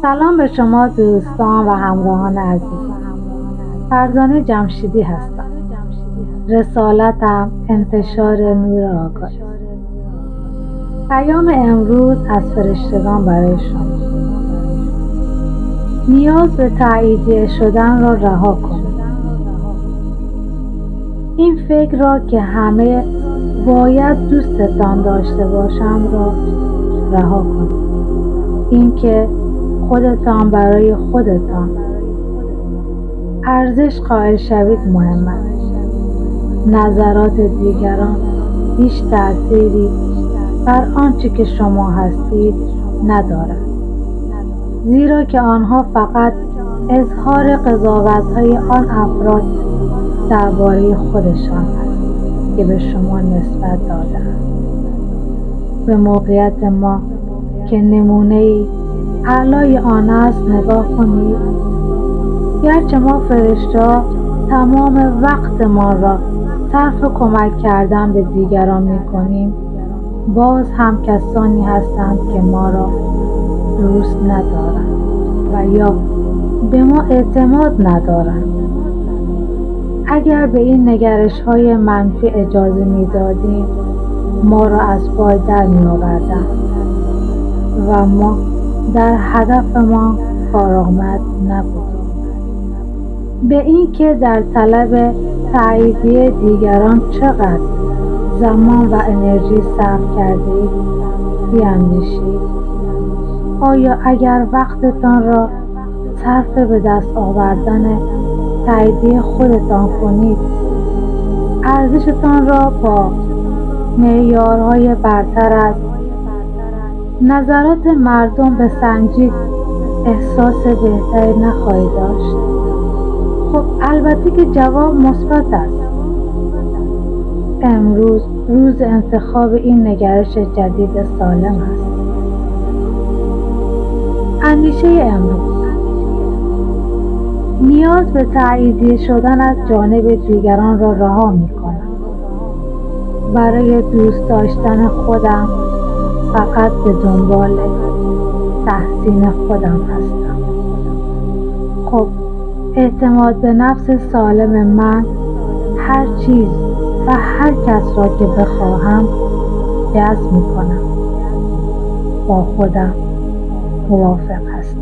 سلام به شما دوستان و همراهان عزیز. فرزانه جمشیدی هستم. رسالتم انتشار نور آگاهی. پیام امروز از فرشتگان برای شما. نیاز به تاییدیه شدن را رها کنید. این فکر را که همه باید دوستتان داشته باشند را رها کنید. این که خودتان برای خودتان ارزش قائل شوید مهم است. نظرات دیگران هیچ تأثیری بر آنچه که شما هستید ندارد، زیرا که آنها فقط اظهار قضاوت‌های آن افراد درباره خودشان است که به شما نسبت داده‌اند. به موقعیت ما که نمونه‌ای اعلای آن است نگاه کنید. گرچه ما فرشته‌ها تمام وقتمان را صرف کمک کردن به دیگران می‌کنیم، باز هم کسانی هستند که ما را دوست ندارند و یا به ما اعتماد ندارند. اگر به این نگرش‌های منفی اجازه می‌دادیم، ما را از پای در می‌آوردند و ما در هدفمان کارآمد نبودیم. به این که در طلب تاییدیه دیگران چقدر زمان و انرژی صرف کردید بیاندیشید. آیا اگر وقتتان را صرف به دست آوردن تاییدیه خودتان کنید، ارزشتان را با معیارهای برتر از نظرات مردم بسنجید، احساس بهتری نخواهید داشت؟ خب البته که جواب مثبت است. امروز روز انتخاب این نگرش جدید سالم است. اندیشه امروز: نیاز به تاییدیه شدن از جانب دیگران را رها می‌کنم. برای دوست داشتن خودم فقط به دنبال تحسین خودم هستم. خب اعتماد به نفس سالم من هر چیز و هر کس را که بخواهم جذب می‌کنم. با خودم موافق هستم.